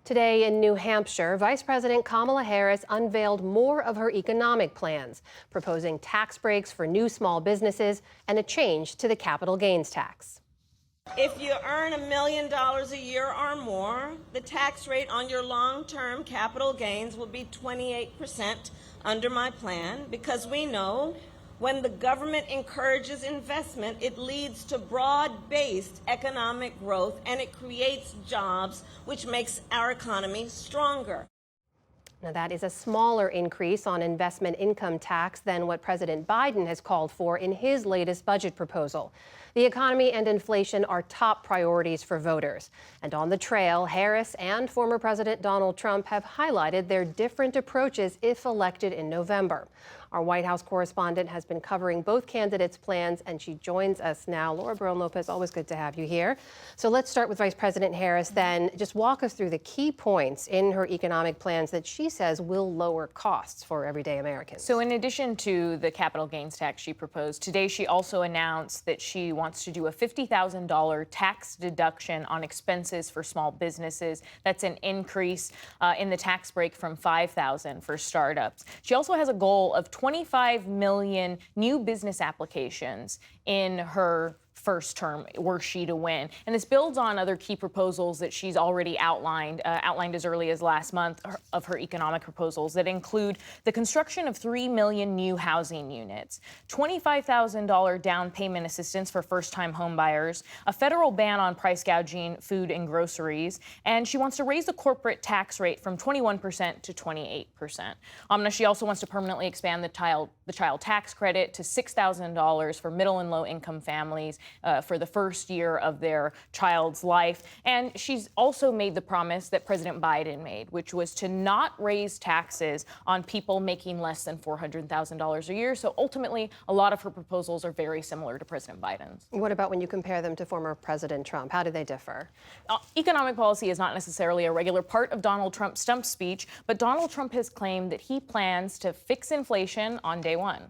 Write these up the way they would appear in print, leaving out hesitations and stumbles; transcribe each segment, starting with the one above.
Today in New Hampshire, Vice President Kamala Harris unveiled more of her economic plans, proposing tax breaks for new small businesses and a change to the capital gains tax. If you earn $1 million a year or more, the tax rate on your long-term capital gains will be 28% under my plan, because we know when the government encourages investment, it leads to broad-based economic growth and it creates jobs, which makes our economy stronger. Now, that is a smaller increase on investment income tax than what President Biden has called for in his latest budget proposal. The economy and inflation are top priorities for voters. And on the trail, Harris and former President Donald Trump have highlighted their different approaches if elected in November. Our White House correspondent has been covering both candidates' plans, and she joins us now. Laura Barone-Lopez, always good to have you here. So let's start with Vice President Harris then. Just walk us through the key points in her economic plans that she says will lower costs for everyday Americans. So in addition to the capital gains tax she proposed, today she also announced that she wants to do a $50,000 tax deduction on expenses for small businesses. That's an increase in the tax break from $5,000 for startups. She also has a goal of 25 million new business applications in her first term were she to win. And this builds on other key proposals that she's already outlined as early as last month of her economic proposals that include the construction of 3 million new housing units, $25,000 down payment assistance for first-time homebuyers, a federal ban on price gouging food and groceries, and she wants to raise the corporate tax rate from 21% to 28%. Now, she also wants to permanently expand the child tax credit to $6,000 for middle and low-income families for the first year of their child's life. And she's also made the promise that President Biden made, which was to not raise taxes on people making less than $400,000 a year. So ultimately, a lot of her proposals are very similar to President Biden's. What about when you compare them to former President Trump? How do they differ? Economic policy is not necessarily a regular part of Donald Trump's stump speech, but Donald Trump has claimed that he plans to fix inflation on day one.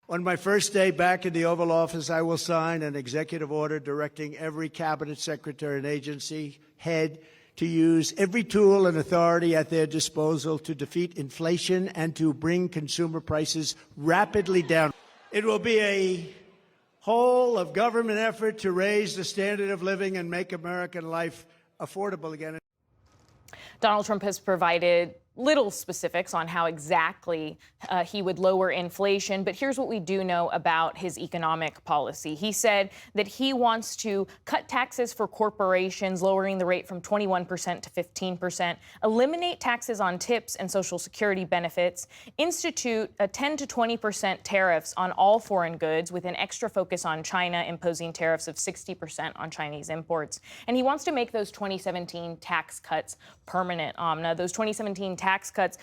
On my first day back in the Oval Office, I will sign an executive order directing every cabinet secretary and agency head to use every tool and authority at their disposal to defeat inflation and to bring consumer prices rapidly down. It will be a whole of government effort to raise the standard of living and make American life affordable again. Donald Trump has provided little specifics on how exactly he would lower inflation, but here's what we do know about his economic policy. He said that he wants to cut taxes for corporations, lowering the rate from 21% to 15%, eliminate taxes on tips and Social Security benefits, institute a 10 to 20% tariffs on all foreign goods with an extra focus on China, imposing tariffs of 60% on Chinese imports. And he wants to make those 2017 tax cuts permanent. Now, those 2017 tax cuts,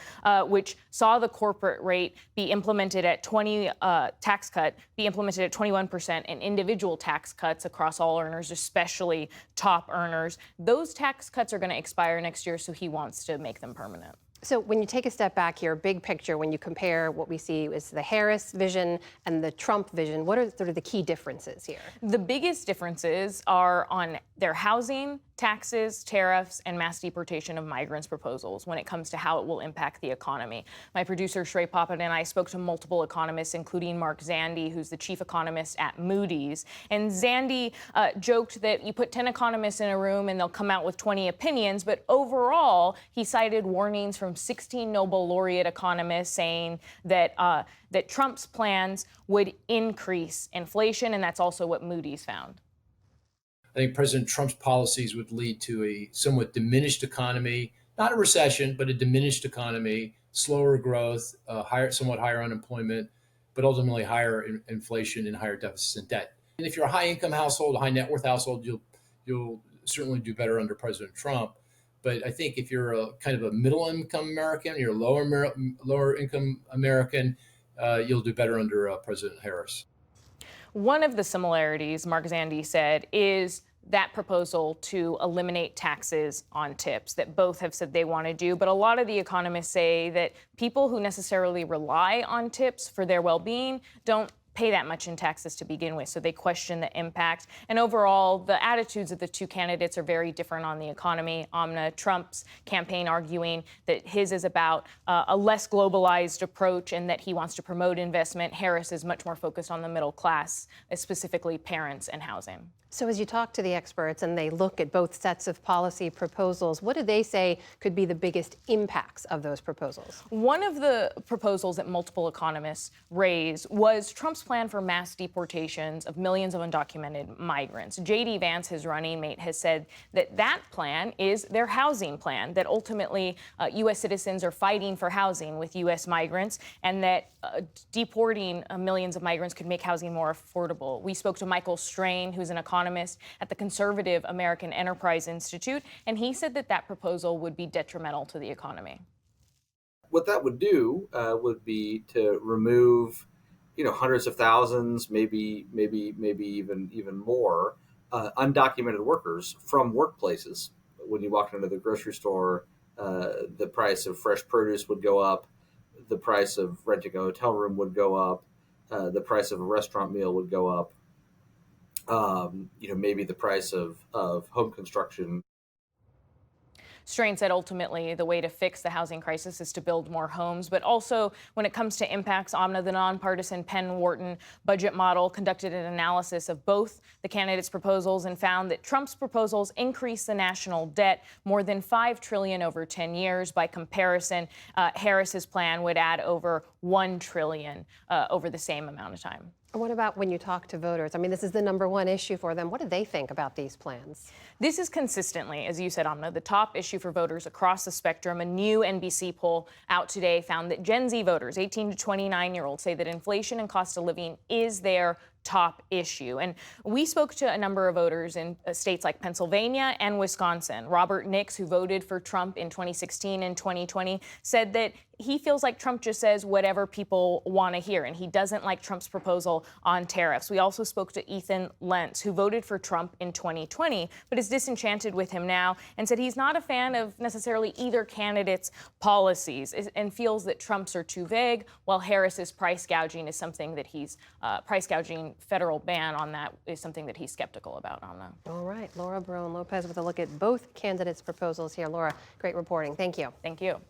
which saw the corporate rate be implemented at 21%, and individual tax cuts across all earners, especially top earners. Those tax cuts are going to expire next year, so he wants to make them permanent. So when you take a step back here, big picture, when you compare what we see is the Harris vision and the Trump vision, what are sort of the key differences here? The biggest differences are on their housing, taxes, tariffs, and mass deportation of migrants proposals when it comes to how it will impact the economy. My producer, Shrey Poppet, and I spoke to multiple economists, including Mark Zandi, who's the chief economist at Moody's. And Zandi joked that you put 10 economists in a room and they'll come out with 20 opinions. But overall, he cited warnings from 16 Nobel laureate economists saying that that Trump's plans would increase inflation, and that's also what Moody's found. I think President Trump's policies would lead to a somewhat diminished economy, not a recession, but a diminished economy, slower growth, somewhat higher unemployment, but ultimately higher inflation and higher deficits and debt. And if you're a high-income household, a high-net-worth household, you'll certainly do better under President Trump. But I think if you're a kind of a middle-income American, you're a lower-income American, you'll do better under President Harris. One of the similarities, Mark Zandi said, is that proposal to eliminate taxes on tips that both have said they want to do. But a lot of the economists say that people who necessarily rely on tips for their well-being don't pay that much in taxes to begin with, so they question the impact. And overall, the attitudes of the two candidates are very different on the economy. Amna, Trump's campaign arguing that his is about a less globalized approach and that he wants to promote investment. Harris is much more focused on the middle class, specifically parents and housing. So as you talk to the experts and they look at both sets of policy proposals, what do they say could be the biggest impacts of those proposals? One of the proposals that multiple economists raised was Trump's plan for mass deportations of millions of undocumented migrants. J.D. Vance, his running mate, has said that that plan is their housing plan, that ultimately U.S. citizens are fighting for housing with U.S. migrants, and that deporting millions of migrants could make housing more affordable. We spoke to Michael Strain, who's an economist at the conservative American Enterprise Institute, and he said that that proposal would be detrimental to the economy. What that would do would be to remove, hundreds of thousands, maybe even more undocumented workers from workplaces. When you walk into the grocery store, the price of fresh produce would go up, the price of renting a hotel room would go up, the price of a restaurant meal would go up. Maybe the price of home construction. Strain said ultimately the way to fix the housing crisis is to build more homes, but also when it comes to impacts, Amna, the nonpartisan Penn Wharton budget model, conducted an analysis of both the candidates' proposals and found that Trump's proposals increase the national debt more than $5 trillion over 10 years. By comparison, Harris's plan would add over $1 trillion over the same amount of time. What about when you talk to voters? I mean, this is the #1 issue for them. What do they think about these plans? This is consistently, as you said, Amna, the top issue for voters across the spectrum. A new NBC poll out today found that Gen Z voters, 18 to 29-year-olds, say that inflation and cost of living is their top issue. And we spoke to a number of voters in states like Pennsylvania and Wisconsin. Robert Nix, who voted for Trump in 2016 and 2020, said that he feels like Trump just says whatever people want to hear, and he doesn't like Trump's proposal on tariffs. We also spoke to Ethan Lentz, who voted for Trump in 2020, but is disenchanted with him now and said he's not a fan of necessarily either candidate's policies and feels that Trump's are too vague, while Harris's price gouging is something that he's price gouging federal ban on that is something that he's skeptical about on that. All right, Laura Barone Lopez with a look at both candidates' proposals here. Laura, great reporting. Thank you. Thank you.